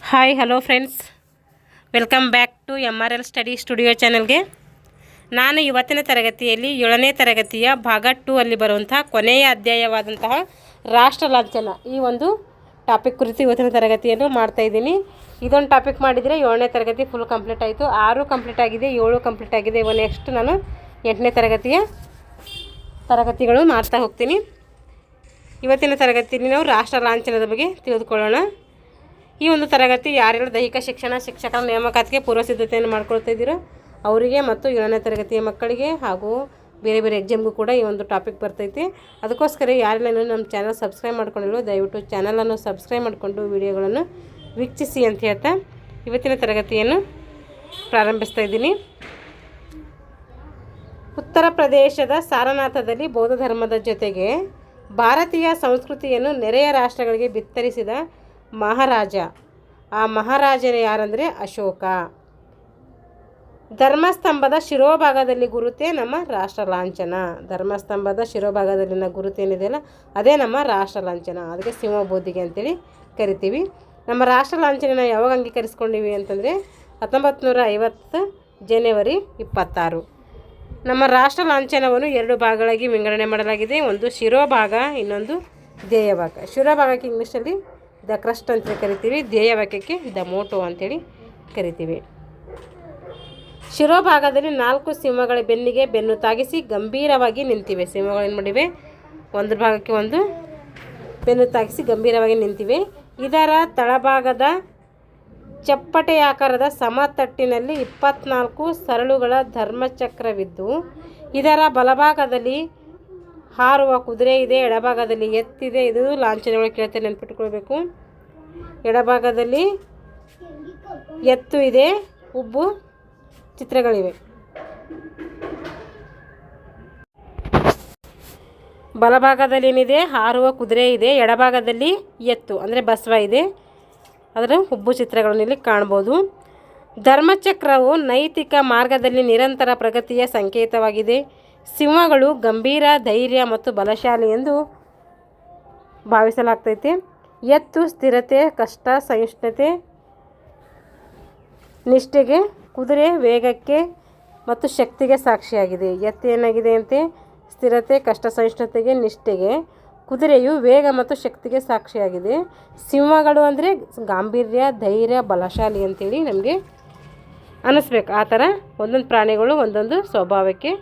Hi hello friends, welcome back to MRL study studio ಚಾನಲ್ಗೆ. ನಾನು ಇವತ್ತಿನ ತರಗತಿಯಲ್ಲಿ 7ನೇ ತರಗತಿಯ ಭಾಗ 2 ಅಲ್ಲಿ ಬರುವಂತಹ ಕೊನೆಯ ಅಧ್ಯಾಯವಾದಂತಹ ರಾಷ್ಟ್ರ ಲಾಂಛನ ಈ ಒಂದು ಟಾಪಿಕ್ ಕುರಿತು ಇವತ್ತಿನ ತರಗತಿಯನ್ನು ಮಾಡ್ತಾಯಿದ್ದೀನಿ. ಇದೊಂದು ಟಾಪಿಕ್ ಮಾಡಿದರೆ 7ನೇ ತರಗತಿ ಫುಲ್ ಕಂಪ್ಲೀಟ್ ಆಯಿತು. 6 ಕಂಪ್ಲೀಟ್ ಆಗಿದೆ, 7 ಕಂಪ್ಲೀಟ್ ಆಗಿದೆ. ಇವಾಗ ನೆಕ್ಸ್ಟ್ ನಾನು 8ನೇ ತರಗತಿಗಳು ಮಾಡ್ತಾ ಹೋಗ್ತೀನಿ. ಇವತ್ತಿನ ತರಗತಿಯಲ್ಲಿ ನಾವು ರಾಷ್ಟ್ರ ಲಾಂಛನದ ಬಗ್ಗೆ ತಿಳಿದುಕೊಳ್ಳೋಣ. ಈ ಒಂದು ತರಗತಿ ಯಾರೆಲ್ಲ ದೈಹಿಕ ಶಿಕ್ಷಕರ ನೇಮಕಾತಿಗೆ ಪೂರ್ವ ಸಿದ್ಧತೆಯನ್ನು ಮಾಡ್ಕೊಳ್ತಾ ಇದ್ದೀರೋ ಅವರಿಗೆ ಮತ್ತು 7ನೇ ತರಗತಿಯ ಮಕ್ಕಳಿಗೆ ಹಾಗೂ ಬೇರೆ ಬೇರೆ ಎಕ್ಸಾಮ್ಗೂ ಕೂಡ ಈ ಒಂದು ಟಾಪಿಕ್ ಬರ್ತೈತಿ. ಅದಕ್ಕೋಸ್ಕರ ಯಾರೆಲ್ಲ ನಮ್ಮ ಚಾನಲ್ ಸಬ್ಸ್ಕ್ರೈಬ್ ಮಾಡ್ಕೊಂಡಿರೋ ದಯವಿಟ್ಟು ಚಾನಲನ್ನು ಸಬ್ಸ್ಕ್ರೈಬ್ ಮಾಡಿಕೊಂಡು ವಿಡಿಯೋಗಳನ್ನು ವೀಕ್ಷಿಸಿ ಅಂತ ಹೇಳ್ತಾ ಇವತ್ತಿನ ತರಗತಿಯನ್ನು ಪ್ರಾರಂಭಿಸ್ತಾ ಇದ್ದೀನಿ. ಉತ್ತರ ಪ್ರದೇಶದ ಸಾರನಾಥದಲ್ಲಿ ಬೌದ್ಧ ಧರ್ಮದ ಜೊತೆಗೆ ಭಾರತೀಯ ಸಂಸ್ಕೃತಿಯನ್ನು ನೆರೆಯ ರಾಷ್ಟ್ರಗಳಿಗೆ ಬಿತ್ತರಿಸಿದ ಮಹಾರಾಜ. ಆ ಮಹಾರಾಜನೇ ಯಾರಂದರೆ ಅಶೋಕ. ಧರ್ಮಸ್ತಂಭದ ಶಿರೋಭಾಗದಲ್ಲಿ ಗುರುತೇ ನಮ್ಮ ರಾಷ್ಟ್ರ ಲಾಂಛನ. ಧರ್ಮಸ್ತಂಭದ ಶಿರೋಭಾಗದಲ್ಲಿನ ಗುರುತೇನಿದೆಯಲ್ಲ ಅದೇ ನಮ್ಮ ರಾಷ್ಟ್ರ ಲಾಂಛನ. ಅದಕ್ಕೆ ಸಿಂಹಬೋಧಿಗೆ ಅಂತೇಳಿ ಕರಿತೀವಿ. ನಮ್ಮ ರಾಷ್ಟ್ರ ಲಾಂಛನ ಯಾವಾಗ ಅಂಗೀಕರಿಸ್ಕೊಂಡಿವಿ ಅಂತಂದರೆ 1950 ಜನವರಿ 26. ನಮ್ಮ ರಾಷ್ಟ್ರ ಲಾಂಛನವನ್ನು 2 ಭಾಗಗಳಾಗಿ ವಿಂಗಡಣೆ ಮಾಡಲಾಗಿದೆ. ಒಂದು ಶಿರೋಭಾಗ, ಇನ್ನೊಂದು ಧ್ಯೇಯಭಾಗ. ಶಿರೋಭಾಗಕ್ಕೆ ಇಂಗ್ಲೀಷಲ್ಲಿ ದ ಕ್ರಸ್ಟ್ ಅಂತೇಳಿ ಕರಿತೀವಿ. ಧ್ಯೇಯವಾಕ್ಯಕ್ಕೆ ದ ಮೋಟೋ ಅಂತೇಳಿ ಕರಿತೀವಿ. ಶಿರೋಭಾಗದಲ್ಲಿ 4 ಸಿಂಹಗಳ ಬೆನ್ನಿಗೆ ಬೆನ್ನು ತಾಗಿಸಿ ಗಂಭೀರವಾಗಿ ನಿಂತಿವೆ. ಸಿಂಹಗಳು ಏನು ಮಾಡಿವೆ? ಒಂದು ಭಾಗಕ್ಕೆ ಒಂದು ಬೆನ್ನು ತಾಗಿಸಿ ಗಂಭೀರವಾಗಿ ನಿಂತಿವೆ. ಇದರ ತಳಭಾಗದ ಚಪ್ಪಟೆಯಾಕಾರದ ಸಮತಟ್ಟಿನಲ್ಲಿ 24 ಸರಳುಗಳ ಧರ್ಮಚಕ್ರವಿದ್ದು ಇದರ ಬಲಭಾಗದಲ್ಲಿ ಹಾರುವ ಕುದುರೆ ಇದೆ, ಎಡಭಾಗದಲ್ಲಿ ಎತ್ತಿದೆ. ಇದು ಲಾಂಛನಗಳು ಕೇಳ್ತಾರೆ, ನೆನ್ಪಿಟ್ಕೊಳ್ಬೇಕು. ಎಡಭಾಗದಲ್ಲಿ ಎತ್ತು ಇದೆ, ಉಬ್ಬು ಚಿತ್ರಗಳಿವೆ. ಬಲಭಾಗದಲ್ಲಿ ಏನಿದೆ? ಹಾರುವ ಕುದುರೆ ಇದೆ. ಎಡಭಾಗದಲ್ಲಿ ಎತ್ತು ಅಂದರೆ ಬಸವ ಇದೆ, ಅದರ ಉಬ್ಬು ಚಿತ್ರಗಳನ್ನು ಇಲ್ಲಿ ಕಾಣ್ಬೋದು. ಧರ್ಮಚಕ್ರವು ನೈತಿಕ ಮಾರ್ಗದಲ್ಲಿ ನಿರಂತರ ಪ್ರಗತಿಯ ಸಂಕೇತವಾಗಿದೆ. ಸಿಂಹಗಳು ಗಂಭೀರ, ಧೈರ್ಯ ಮತ್ತು ಬಲಶಾಲಿ ಎಂದು ಭಾವಿಸಲಾಗ್ತೈತೆ. ಎತ್ತು ಸ್ಥಿರತೆ, ಕಷ್ಟ ಸಹಿಷ್ಣುತೆ, ನಿಷ್ಠೆಗೆ. ಕುದುರೆ ವೇಗಕ್ಕೆ ಮತ್ತು ಶಕ್ತಿಗೆ ಸಾಕ್ಷಿಯಾಗಿದೆ. ಎತ್ತು ಏನಾಗಿದೆ ಅಂತೆ? ಸ್ಥಿರತೆ, ಕಷ್ಟ ಸಹಿಷ್ಣುತೆಗೆ, ನಿಷ್ಠೆಗೆ. ಕುದುರೆಯು ವೇಗ ಮತ್ತು ಶಕ್ತಿಗೆ ಸಾಕ್ಷಿಯಾಗಿದೆ. ಸಿಂಹಗಳು ಅಂದರೆ ಗಾಂಭೀರ್ಯ, ಧೈರ್ಯ, ಬಲಶಾಲಿ ಅಂತೇಳಿ ನಮಗೆ ಅನ್ನಿಸ್ಬೇಕು. ಆ ಥರ ಒಂದೊಂದು ಪ್ರಾಣಿಗಳು ಒಂದೊಂದು ಸ್ವಭಾವಕ್ಕೆ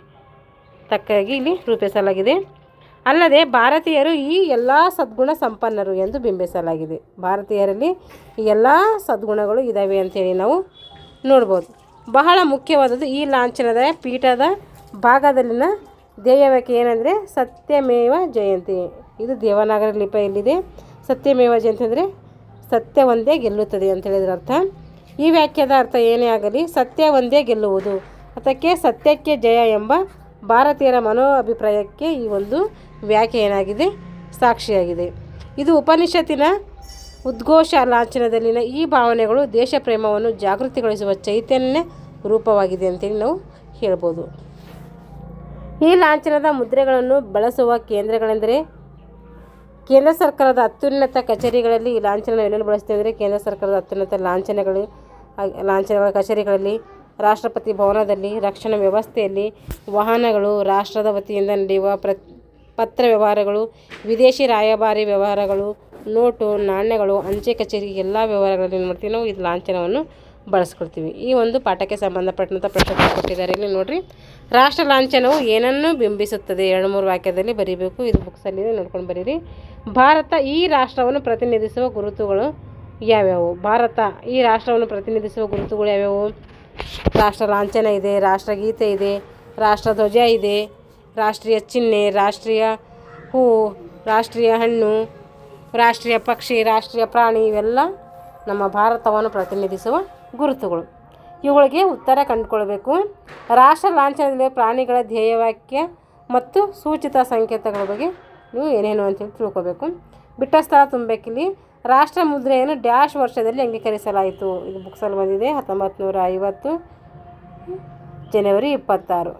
ತಕ್ಕಾಗಿ ಇಲ್ಲಿ ರೂಪಿಸಲಾಗಿದೆ. ಅಲ್ಲದೆ ಭಾರತೀಯರು ಈ ಎಲ್ಲ ಸದ್ಗುಣ ಸಂಪನ್ನರು ಎಂದು ಬಿಂಬಿಸಲಾಗಿದೆ. ಭಾರತೀಯರಲ್ಲಿ ಈ ಎಲ್ಲ ಸದ್ಗುಣಗಳು ಇದ್ದಾವೆ ಅಂಥೇಳಿ ನಾವು ನೋಡ್ಬೋದು. ಬಹಳ ಮುಖ್ಯವಾದದ್ದು ಈ ಲಾಂಛನದ ಪೀಠದ ಭಾಗದಲ್ಲಿನ ಧ್ಯೇಯವಾಕ್ಯ ಏನಂದರೆ ಸತ್ಯಮೇವ ಜಯಂತಿ. ಇದು ದೇವನಾಗರಿ ಲಿಪಿಯಲ್ಲಿದೆ. ಸತ್ಯಮೇವ ಜಯಂತಿ ಅಂದರೆ ಸತ್ಯ ಒಂದೇ ಗೆಲ್ಲುತ್ತದೆ ಅಂತ ಹೇಳಿದ್ರ ಅರ್ಥ. ಈ ವಾಕ್ಯದ ಅರ್ಥ ಏನೇ ಆಗಲಿ ಸತ್ಯ ಒಂದೇ ಗೆಲ್ಲುವುದು, ಅದಕ್ಕೆ ಸತ್ಯಕ್ಕೆ ಜಯ ಎಂಬ ಭಾರತೀಯರ ಮನೋ ಅಭಿಪ್ರಾಯಕ್ಕೆ ಈ ಒಂದು ವ್ಯಾಖ್ಯೆ ಏನಾಗಿದೆ? ಸಾಕ್ಷಿಯಾಗಿದೆ. ಇದು ಉಪನಿಷತ್ತಿನ ಉದ್ಘೋಷ ಲಾಂಛನದಲ್ಲಿನ ಈ ಭಾವನೆಗಳು ದೇಶ ಪ್ರೇಮವನ್ನು ಜಾಗೃತಿಗೊಳಿಸುವ ಚೈತನ್ಯ ರೂಪವಾಗಿದೆ ಅಂತೇಳಿ ನಾವು ಹೇಳ್ಬೋದು. ಈ ಲಾಂಛನದ ಮುದ್ರೆಗಳನ್ನು ಬಳಸುವ ಕೇಂದ್ರಗಳೆಂದರೆ ಕೇಂದ್ರ ಸರ್ಕಾರದ ಅತ್ಯುನ್ನತ ಕಚೇರಿಗಳಲ್ಲಿ ಈ ಲಾಂಛನ ಎಲ್ಲೆಲ್ಲಿ ಬಳಸ್ತೇವೆ ಅಂದರೆ ಕೇಂದ್ರ ಸರ್ಕಾರದ ಅತ್ಯುನ್ನತ ಲಾಂಛನಗಳ ಕಚೇರಿಗಳಲ್ಲಿ, ರಾಷ್ಟ್ರಪತಿ ಭವನದಲ್ಲಿ, ರಕ್ಷಣಾ ವ್ಯವಸ್ಥೆಯಲ್ಲಿ, ವಾಹನಗಳು, ರಾಷ್ಟ್ರದ ವತಿಯಿಂದ ನಡೆಯುವ ಪತ್ರ ವ್ಯವಹಾರಗಳು, ವಿದೇಶಿ ರಾಯಭಾರಿ ವ್ಯವಹಾರಗಳು, ನೋಟು ನಾಣ್ಯಗಳು, ಅಂಚೆ ಕಚೇರಿ ಎಲ್ಲ ವ್ಯವಹಾರಗಳಲ್ಲಿ ಏನು ಮಾಡ್ತೀವಿ ನಾವು ಇದು ಲಾಂಛನವನ್ನು ಬಳಸ್ಕೊಳ್ತೀವಿ. ಈ ಒಂದು ಪಾಠಕ್ಕೆ ಸಂಬಂಧಪಟ್ಟಂಥ ಪ್ರಶ್ನೆ ಕೊಟ್ಟಿದ್ದಾರೆ. ಇಲ್ಲಿ ನೋಡಿರಿ, ರಾಷ್ಟ್ರ ಲಾಂಛನವು ಏನನ್ನು ಬಿಂಬಿಸುತ್ತದೆ? 2-3 ವಾಕ್ಯದಲ್ಲಿ ಬರೀಬೇಕು. ಇದು ಬುಕ್ಸಲ್ಲಿ ನೋಡ್ಕೊಂಡು ಬರೀರಿ. ಭಾರತ ಈ ರಾಷ್ಟ್ರವನ್ನು ಪ್ರತಿನಿಧಿಸುವ ಗುರುತುಗಳು ಯಾವ್ಯಾವು? ಭಾರತ ಈ ರಾಷ್ಟ್ರವನ್ನು ಪ್ರತಿನಿಧಿಸುವ ಗುರುತುಗಳು ಯಾವ್ಯಾವು? ರಾಷ್ಟ್ರ ಲಾಂಛನ ಇದೆ, ರಾಷ್ಟ್ರಗೀತೆ ಇದೆ, ರಾಷ್ಟ್ರಧ್ವಜ ಇದೆ, ರಾಷ್ಟ್ರೀಯ ಚಿಹ್ನೆ, ರಾಷ್ಟ್ರೀಯ ಹೂವು, ರಾಷ್ಟ್ರೀಯ ಹಣ್ಣು, ರಾಷ್ಟ್ರೀಯ ಪಕ್ಷಿ, ರಾಷ್ಟ್ರೀಯ ಪ್ರಾಣಿ ಇವೆಲ್ಲ ನಮ್ಮ ಭಾರತವನ್ನು ಪ್ರತಿನಿಧಿಸುವ ಗುರುತುಗಳು. ಇವುಗಳಿಗೆ ಉತ್ತರ ಕಂಡುಕೊಳ್ಬೇಕು. ರಾಷ್ಟ್ರ ಲಾಂಛನದಲ್ಲಿ ಪ್ರಾಣಿಗಳ ಧ್ಯೇಯವಾಕ್ಯ ಮತ್ತು ಸೂಚಿತ ಸಂಕೇತಗಳ ಬಗ್ಗೆ ನೀವು ಏನೇನು ಅಂತೇಳಿ ತಿಳ್ಕೊಬೇಕು. ಬಿಟ್ಟ ಸ್ಥಳ ತುಂಬಬೇಕಿಲ್ಲಿ. ರಾಷ್ಟ್ರ ಮುದ್ರೆಯನ್ನು ಡ್ಯಾಶ್ ವರ್ಷದಲ್ಲಿ ಅಂಗೀಕರಿಸಲಾಯಿತು. ಇದು ಬುಕ್ಸಲ್ಲಿ ಬಂದಿದೆ. 1950 ಜನವರಿ 26.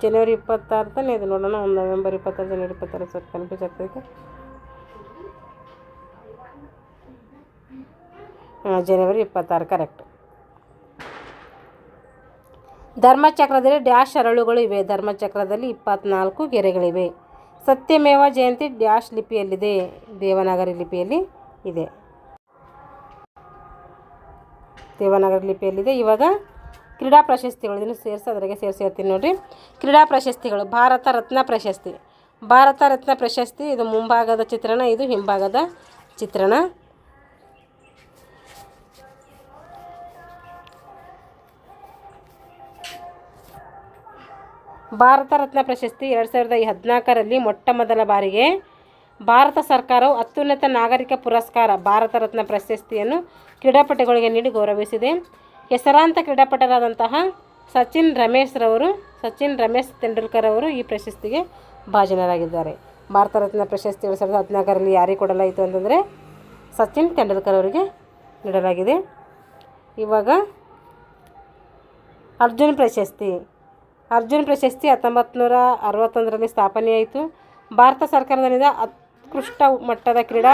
ಜನವರಿ 26 ತಾನೇ ಇದು ನೋಡೋಣ. ನವೆಂಬರ್ 26, ಜನವರಿ 26 ಸ್ವಲ್ಪ ಕನ್ಫ್ಯೂಸ್ ಆಗ್ತೈತೆ. ಜನವರಿ 26 ಕರೆಕ್ಟ್. ಧರ್ಮಚಕ್ರದಲ್ಲಿ ಡ್ಯಾಶ್ ಅರಳುಗಳು ಇವೆ. ಧರ್ಮಚಕ್ರದಲ್ಲಿ 24 ಗೆರೆಗಳಿವೆ. ಸತ್ಯಮೇವ ಜಯಂತಿ ಡ್ಯಾಶ್ ಲಿಪಿಯಲ್ಲಿದೆ. ದೇವನಾಗರಿ ಲಿಪಿಯಲ್ಲಿ ಇದೆ. ದೇವನಾಗರಿ ಲಿಪಿಯಲ್ಲಿದೆ. ಇವಾಗ ಕ್ರೀಡಾ ಪ್ರಶಸ್ತಿಗಳು ಇದನ್ನು ಅದರಾಗೆ ಸೇರಿಸಿ ಹೇಳ್ತೀನಿ ನೋಡಿರಿ. ಕ್ರೀಡಾ ಪ್ರಶಸ್ತಿಗಳು. ಭಾರತ ರತ್ನ ಪ್ರಶಸ್ತಿ. ಭಾರತ ರತ್ನ ಪ್ರಶಸ್ತಿ ಇದು ಮುಂಭಾಗದ ಚಿತ್ರಣ, ಇದು ಹಿಂಭಾಗದ ಚಿತ್ರಣ. ಭಾರತ ರತ್ನ ಪ್ರಶಸ್ತಿ 2014ರಲ್ಲಿ ಮೊಟ್ಟ ಮೊದಲ ಬಾರಿಗೆ ಭಾರತ ಸರ್ಕಾರವು ಅತ್ಯುನ್ನತ ನಾಗರಿಕ ಪುರಸ್ಕಾರ ಭಾರತ ರತ್ನ ಪ್ರಶಸ್ತಿಯನ್ನು ಕ್ರೀಡಾಪಟುಗಳಿಗೆ ನೀಡಿ ಗೌರವಿಸಿದೆ. ಹೆಸರಾಂತ ಕ್ರೀಡಾಪಟುರಾದಂತಹ ಸಚಿನ್ ರಮೇಶ್ ತೆಂಡೂಲ್ಕರ್ ಅವರು ಈ ಪ್ರಶಸ್ತಿಗೆ ಭಾಜನರಾಗಿದ್ದಾರೆ. ಭಾರತ ರತ್ನ ಪ್ರಶಸ್ತಿ 2014ರಲ್ಲಿ ಯಾರಿಗೆ ಕೊಡಲಾಯಿತು ಅಂತಂದರೆ ಸಚಿನ್ ತೆಂಡೂಲ್ಕರ್ ಅವರಿಗೆ ನೀಡಲಾಗಿದೆ. ಇವಾಗ ಅರ್ಜುನ್ ಪ್ರಶಸ್ತಿ 1961ರಲ್ಲಿ ಸ್ಥಾಪನೆಯಾಯಿತು. ಭಾರತ ಸರ್ಕಾರದಿಂದ ಉತ್ಕೃಷ್ಟ ಮಟ್ಟದ ಕ್ರೀಡಾ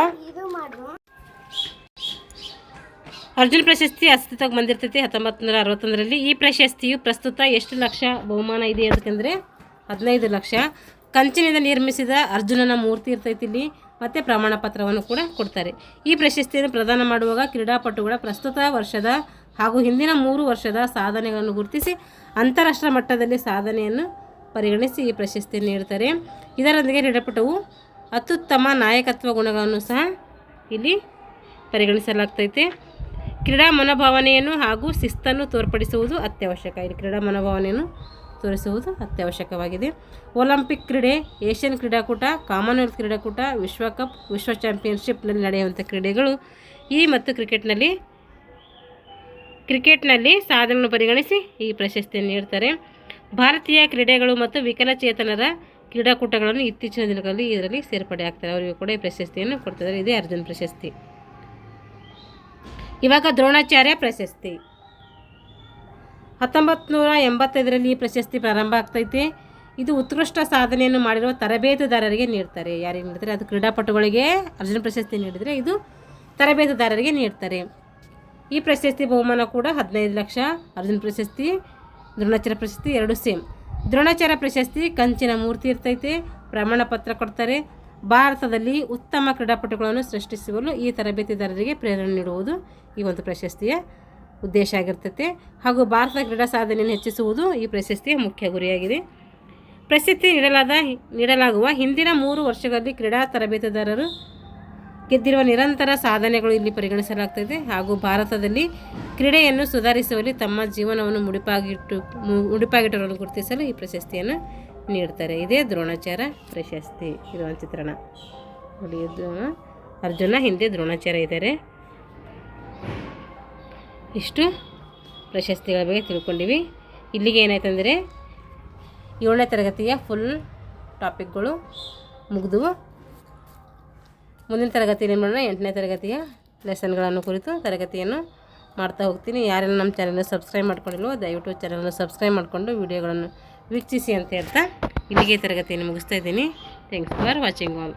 ಅರ್ಜುನ್ ಪ್ರಶಸ್ತಿ ಅಸ್ತಿತ್ವಕ್ಕೆ ಬಂದಿರ್ತೈತಿ 1961ರಲ್ಲಿ. ಈ ಪ್ರಶಸ್ತಿಯು ಪ್ರಸ್ತುತ ಎಷ್ಟು ಲಕ್ಷ ಬಹುಮಾನ ಇದೆ ಅಂತಂದರೆ 15 ಲಕ್ಷ. ಕಂಚಿನಿಂದ ನಿರ್ಮಿಸಿದ ಅರ್ಜುನನ ಮೂರ್ತಿ ಇರ್ತೈತಿ ಇಲ್ಲಿ, ಮತ್ತು ಪ್ರಮಾಣ ಪತ್ರವನ್ನು ಕೂಡ ಕೊಡ್ತಾರೆ. ಈ ಪ್ರಶಸ್ತಿಯನ್ನು ಪ್ರದಾನ ಮಾಡುವಾಗ ಕ್ರೀಡಾಪಟುಗಳ ಪ್ರಸ್ತುತ ವರ್ಷದ ಹಾಗೂ ಹಿಂದಿನ 3 ವರ್ಷದ ಸಾಧನೆಗಳನ್ನು ಗುರುತಿಸಿ ಅಂತಾರಾಷ್ಟ್ರೀಯ ಮಟ್ಟದಲ್ಲಿ ಸಾಧನೆಯನ್ನು ಪರಿಗಣಿಸಿ ಈ ಪ್ರಶಸ್ತಿಯನ್ನು ನೀಡ್ತಾರೆ. ಇದರೊಂದಿಗೆ ಕ್ರೀಡಾಪಟುವು ಅತ್ಯುತ್ತಮ ನಾಯಕತ್ವ ಗುಣಗಳನ್ನು ಸಹ ಇಲ್ಲಿ ಪರಿಗಣಿಸಲಾಗ್ತೈತೆ. ಕ್ರೀಡಾ ಮನೋಭಾವನೆಯನ್ನು ಹಾಗೂ ಶಿಸ್ತನ್ನು ತೋರ್ಪಡಿಸುವುದು ಅತ್ಯವಶ್ಯಕ. ಇಲ್ಲಿ ಕ್ರೀಡಾ ಮನೋಭಾವನೆಯನ್ನು ತೋರಿಸುವುದು ಅತ್ಯವಶ್ಯಕವಾಗಿದೆ. ಒಲಿಂಪಿಕ್ ಕ್ರೀಡೆ, ಏಷ್ಯನ್ ಕ್ರೀಡಾಕೂಟ, ಕಾಮನ್ವೆಲ್ತ್ ಕ್ರೀಡಾಕೂಟ, ವಿಶ್ವಕಪ್, ವಿಶ್ವ ಚಾಂಪಿಯನ್ಶಿಪ್ನಲ್ಲಿ ನಡೆಯುವಂಥ ಕ್ರೀಡೆಗಳು ಈ ಮತ್ತು ಕ್ರಿಕೆಟ್ನಲ್ಲಿ ಸಾಧನೆಯನ್ನು ಪರಿಗಣಿಸಿ ಈ ಪ್ರಶಸ್ತಿಯನ್ನು ನೀಡ್ತಾರೆ. ಭಾರತೀಯ ಕ್ರೀಡೆಗಳು ಮತ್ತು ವಿಕಲಚೇತನರ ಕ್ರೀಡಾಕೂಟಗಳನ್ನು ಇತ್ತೀಚಿನ ದಿನಗಳಲ್ಲಿ ಇದರಲ್ಲಿ ಸೇರ್ಪಡೆ ಆಗ್ತಾರೆ. ಅವರಿಗೂ ಕೂಡ ಈ ಪ್ರಶಸ್ತಿಯನ್ನು ಕೊಡ್ತಿದ್ದಾರೆ. ಇದೇ ಅರ್ಜುನ್ ಪ್ರಶಸ್ತಿ. ಇವಾಗ ದ್ರೋಣಾಚಾರ್ಯ ಪ್ರಶಸ್ತಿ 1985ರಲ್ಲಿ ಈ ಪ್ರಶಸ್ತಿ ಪ್ರಾರಂಭ ಆಗ್ತೈತೆ. ಇದು ಉತ್ಕೃಷ್ಟ ಸಾಧನೆಯನ್ನು ಮಾಡಿರುವ ತರಬೇತುದಾರರಿಗೆ ನೀಡ್ತಾರೆ. ಯಾರಿಗೆ ನೀಡ್ತಾರೆ? ಅದು ಕ್ರೀಡಾಪಟುಗಳಿಗೆ ಅರ್ಜುನ್ ಪ್ರಶಸ್ತಿ ನೀಡಿದರೆ ಇದು ತರಬೇತುದಾರರಿಗೆ ನೀಡ್ತಾರೆ. ಈ ಪ್ರಶಸ್ತಿ ಬಹುಮಾನ ಕೂಡ 15 ಲಕ್ಷ. ಅರ್ಜುನ್ ಪ್ರಶಸ್ತಿ, ದ್ರೋಣಾಚಾರ್ಯ ಪ್ರಶಸ್ತಿ 2 ಸೇಮ್. ದ್ರೋಣಾಚಾರ್ಯ ಪ್ರಶಸ್ತಿ ಕಂಚಿನ ಮೂರ್ತಿ ಇರ್ತೈತೆ, ಪ್ರಮಾಣ ಪತ್ರ ಕೊಡ್ತಾರೆ. ಭಾರತದಲ್ಲಿ ಉತ್ತಮ ಕ್ರೀಡಾಪಟುಗಳನ್ನು ಸೃಷ್ಟಿಸುವಲು ಈ ತರಬೇತಿದಾರರಿಗೆ ಪ್ರೇರಣೆ ನೀಡುವುದು ಈ ಒಂದು ಪ್ರಶಸ್ತಿಯ ಉದ್ದೇಶ ಆಗಿರ್ತೈತೆ. ಹಾಗೂ ಭಾರತದ ಕ್ರೀಡಾ ಸಾಧನೆಯನ್ನು ಹೆಚ್ಚಿಸುವುದು ಈ ಪ್ರಶಸ್ತಿಯ ಮುಖ್ಯ ಗುರಿಯಾಗಿದೆ. ಪ್ರಶಸ್ತಿ ನೀಡಲಾಗುವ ಹಿಂದಿನ 3 ವರ್ಷಗಳಲ್ಲಿ ಕ್ರೀಡಾ ತರಬೇತುದಾರರು ಗೆದ್ದಿರುವ ನಿರಂತರ ಸಾಧನೆಗಳು ಇಲ್ಲಿ ಪರಿಗಣಿಸಲಾಗ್ತದೆ. ಹಾಗೂ ಭಾರತದಲ್ಲಿ ಕ್ರೀಡೆಯನ್ನು ಸುಧಾರಿಸುವಲ್ಲಿ ತಮ್ಮ ಜೀವನವನ್ನು ಮುಡಿಪಾಗಿಟ್ಟವರನ್ನು ಗುರುತಿಸಲು ಈ ಪ್ರಶಸ್ತಿಯನ್ನು ನೀಡ್ತಾರೆ. ಇದೇ ದ್ರೋಣಾಚಾರ್ಯ ಪ್ರಶಸ್ತಿ. ಇದು ಒಂದು ಚಿತ್ರಣ ನೋಡಿ. ಅರ್ಜುನ ಹಿಂದೆ ದ್ರೋಣಾಚಾರ್ಯ ಇದ್ದಾರೆ. ಇಷ್ಟು ಪ್ರಶಸ್ತಿಗಳ ಬಗ್ಗೆ ತಿಳ್ಕೊಂಡಿವಿ. ಇಲ್ಲಿಗೆ ಏನಾಯ್ತಂದರೆ 7ನೇ ತರಗತಿಯ ಫುಲ್ ಟಾಪಿಕ್ಗಳು ಮುಗಿದವು. ಮುಂದಿನ ತರಗತಿಯಲ್ಲಿ ಮಾಡೋಣ 8ನೇ ತರಗತಿಯ ಲೆಸನ್ಗಳನ್ನು ಕುರಿತು ತರಗತಿಯನ್ನು ಮಾಡ್ತಾ ಹೋಗ್ತೀನಿ. ಯಾರೆಲ್ಲ ನಮ್ಮ ಚಾನಲ್ನ ಸಬ್ಸ್ಕ್ರೈಬ್ ಮಾಡ್ಕೊಂಡಿಲ್ವೋ ದಯವಿಟ್ಟು ಚಾನಲ್ನ ಸಬ್ಸ್ಕ್ರೈಬ್ ಮಾಡಿಕೊಂಡು ವಿಡಿಯೋಗಳನ್ನು ವೀಕ್ಷಿಸಿ ಅಂತ ಹೇಳ್ತಾ ಇಲ್ಲಿಗೆ ತರಗತಿಯನ್ನು ಮುಗಿಸ್ತಾ ಇದ್ದೀನಿ. Thanks for watching all.